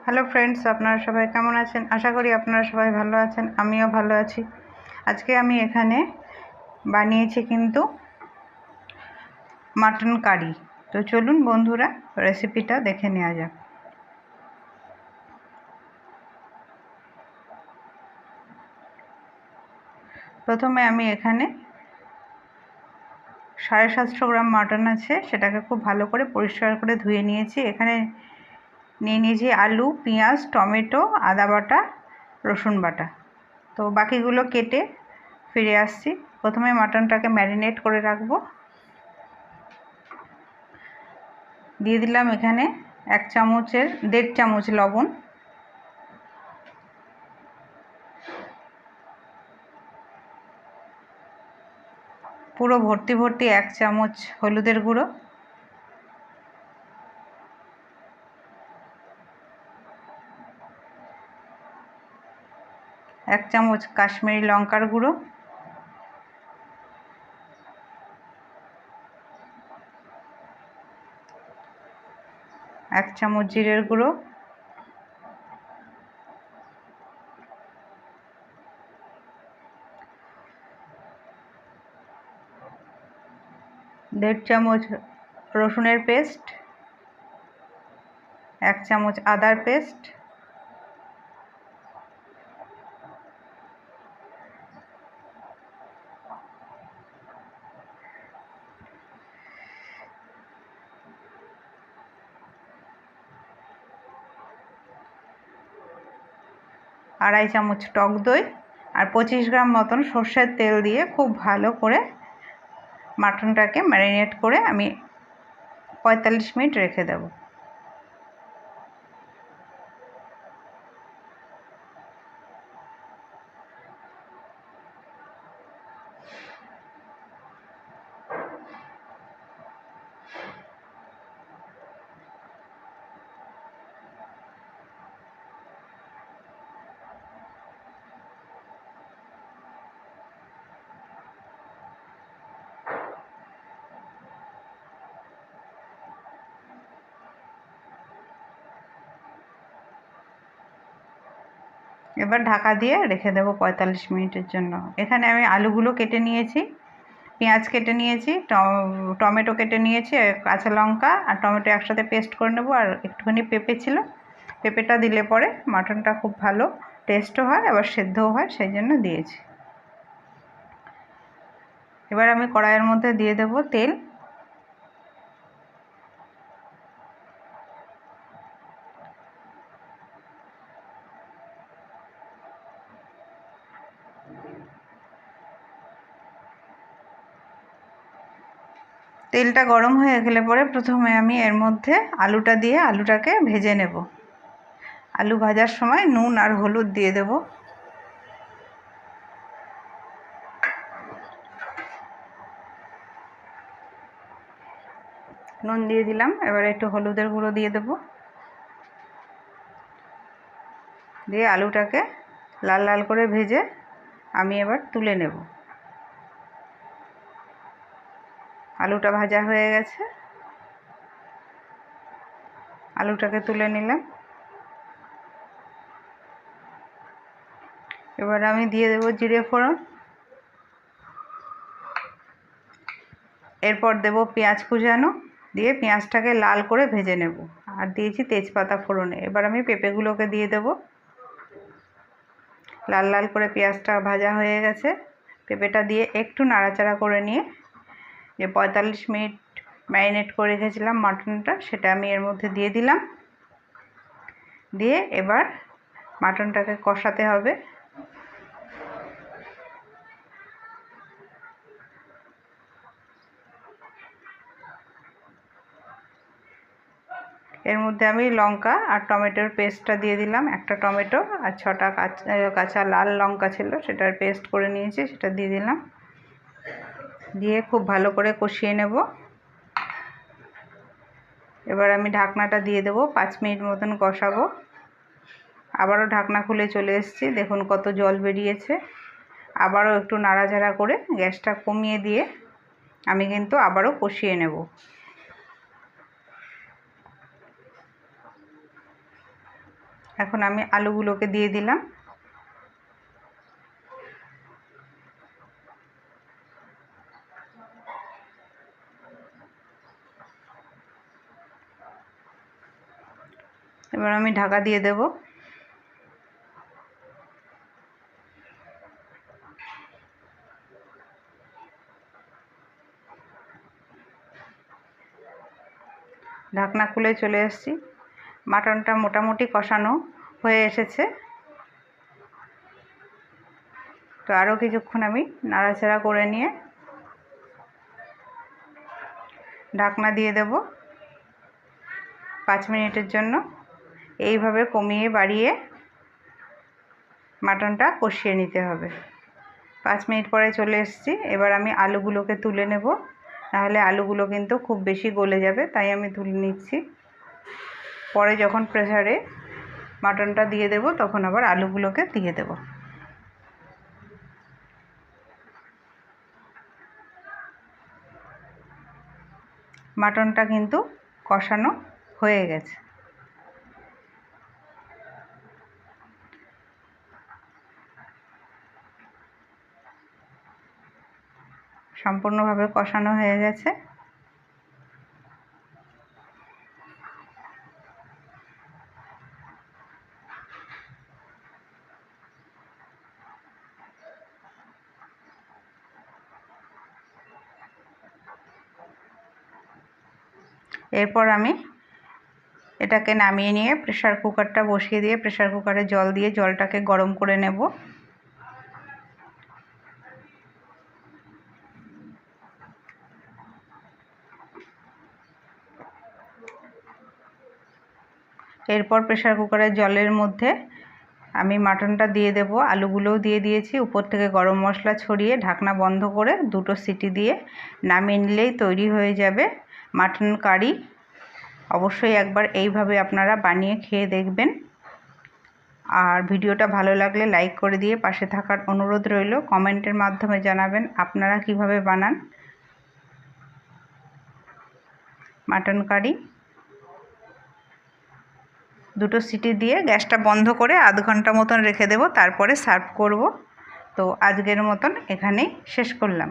Hello friends, আপনারা সবাই কেমন আছেন? আশা করি আপনারা সবাই ভালো আছেন, আমিও ভালো আছি। আজকে আমি এখানে বানিয়েছি কিন্তু মাটন কারি। তো চলুন বন্ধুরা, রেসিপিটা দেখে নেওয়া যাক। প্রথমে আমি এখানে 750 গ্রাম মাটন আছে, সেটাকে খুব ভালো করে পরিষ্কার করে ধুয়ে নিয়েছি। এখানে নিয়ে নিয়েছি আলু, পেঁয়াজ, টমেটো, আদা বাটা, রসুন বাটা। তো বাকিগুলো কেটে ফিরে আসছি। প্রথমে মাটনটাকে ম্যারিনেট করে রাখবো। দিয়ে দিলাম এখানে 1.5 চামচ লবণ, পুরো ভর্তি 1 চামচ হলুদের গুঁড়ো, 1 চামচ কাশ্মীরি লঙ্কার গুঁড়ো, 1 চামচ জিরের গুঁড়ো, 1.5 চামচ রসুনের পেস্ট, 1 চামচ আদার পেস্ট, আড়াই চামচ টক দই আর 25 গ্রাম মতন সর্ষের তেল দিয়ে খুব ভালো করে মাটনটাকে ম্যারিনেট করে আমি 45 মিনিট রেখে দেব। এবার ঢাকা দিয়ে রেখে দেবো 45 মিনিটের জন্য। এখানে আমি আলুগুলো কেটে নিয়েছি, পেঁয়াজ কেটে নিয়েছি, টমেটো কেটে নিয়েছি, কাঁচা লঙ্কা আর টমেটো একসাথে পেস্ট করে নেবো। আর একটুখানি পেঁপে ছিল, পেঁপেটা দিলে পরে মাটনটা খুব ভালো টেস্টও হয়, আবার সেদ্ধও হয়, সেই জন্য দিয়েছি। এবার আমি কড়াইয়ের মধ্যে দিয়ে দেব তেল। তেলটা গরম হয়ে গেলে পরে প্রথমে আমি এর মধ্যে আলুটা দিয়ে আলুটাকে ভেজে নেব। আলু ভাজার সময় নুন আর হলুদ দিয়ে দেব। নুন দিয়ে দিলাম, এবার একটু হলুদের গুঁড়ো দিয়ে দেব। দিয়ে আলুটাকে লাল লাল করে ভেজে আমি এবার তুলে নেব। আলুটা ভাজা হয়ে গেছে, আলুটাকে তুলে নিলাম। এবার আমি দিয়ে দেব জিরে ফোড়ন, এরপর দেব পেঁয়াজ কুচানো, দিয়ে পেঁয়াজটাকে লাল করে ভেজে নেব। আর দিয়েছি তেজপাতা ফোড়নে। এবার আমি পেঁপেগুলোকে দিয়ে দেব। লাল লাল করে পেঁয়াজটা ভাজা হয়ে গেছে, পেঁপেটা দিয়ে একটু নাড়াচাড়া করে নিয়ে যে 45 মিনিট ম্যারিনেট করে রেখেছিলাম মাটনটা, সেটা আমি এর মধ্যে দিয়ে দিলাম। দিয়ে এবার মাটনটাকে কষাতে হবে। এর মধ্যে আমি লঙ্কা আর টমেটোর পেস্টটা দিয়ে দিলাম। একটা টমেটো আর 6টা কাঁচা লাল লঙ্কা ছিল, সেটার পেস্ট করে নিয়েছি, সেটা দিয়ে দিলাম। দিয়ে খুব ভালো করে কষিয়ে নেব। এবার আমি ঢাকনাটা দিয়ে দেবো, 5 মিনিট মতন কষাবো। আবারও ঢাকনা খুলে চলে এসেছি, দেখুন কত জল বেরিয়েছে। আবারও একটু নাড়াচাড়া করে গ্যাসটা কমিয়ে দিয়ে আমি কিন্তু আবারও কষিয়ে নেব। এখন আমি আলুগুলোকে দিয়ে দিলাম। এবার আমি ঢাকা দিয়ে দেব। ঢাকনা খুলে চলে এসেছি। মাটনটা মোটামুটি কষানো হয়ে এসেছে। তো আরও কিছুক্ষণ আমি নাড়াচাড়া করে নিয়ে ঢাকনা দিয়ে দেব 5 মিনিটের জন্য। এইভাবে কমিয়ে বাড়িয়ে মাটনটা কষিয়ে নিতে হবে। 5 মিনিট পরে চলে এসেছি। এবার আমি আলুগুলোকে তুলে নেব, নাহলে আলুগুলো কিন্তু খুব বেশি গলে যাবে, তাই আমি তুলে নিচ্ছি। পরে যখন প্রেসারে মাটনটা দিয়ে দেব তখন আবার আলুগুলোকে দিয়ে দেব। মাটনটা কিন্তু কষানো হয়ে গেছে। সম্পূর্ণভাবে কষানো হয়ে গেছে। এরপর আমি এটাকে নামিয়ে নিয়ে প্রেসার কুকারটা বসিয়ে দিয়ে প্রেসার কুকারে জল দিয়ে জলটাকে গরম করে নেব। এরপর প্রেসার কুকারের জলের মধ্যে আমি মাটনটা দিয়ে দেব, আলুগুলোও দিয়ে দিয়েছি। উপর থেকে গরম মশলা ছড়িয়ে ঢাকনা বন্ধ করে 2টো সিটি দিয়ে নামিয়ে নিলেই তৈরি হয়ে যাবে মাটন কারি। অবশ্যই একবার এইভাবে আপনারা বানিয়ে খেয়ে দেখবেন। আর ভিডিওটা ভালো লাগলে লাইক করে দিয়ে পাশে থাকার অনুরোধ রইল। কমেন্টের মাধ্যমে জানাবেন আপনারা কিভাবে বানান মাটন কারি। 2টো সিটি দিয়ে গ্যাসটা বন্ধ করে আধ ঘন্টা মতন রেখে দেব, তারপরে সার্ভ করব। তো আজকের মতন এখানেই শেষ করলাম।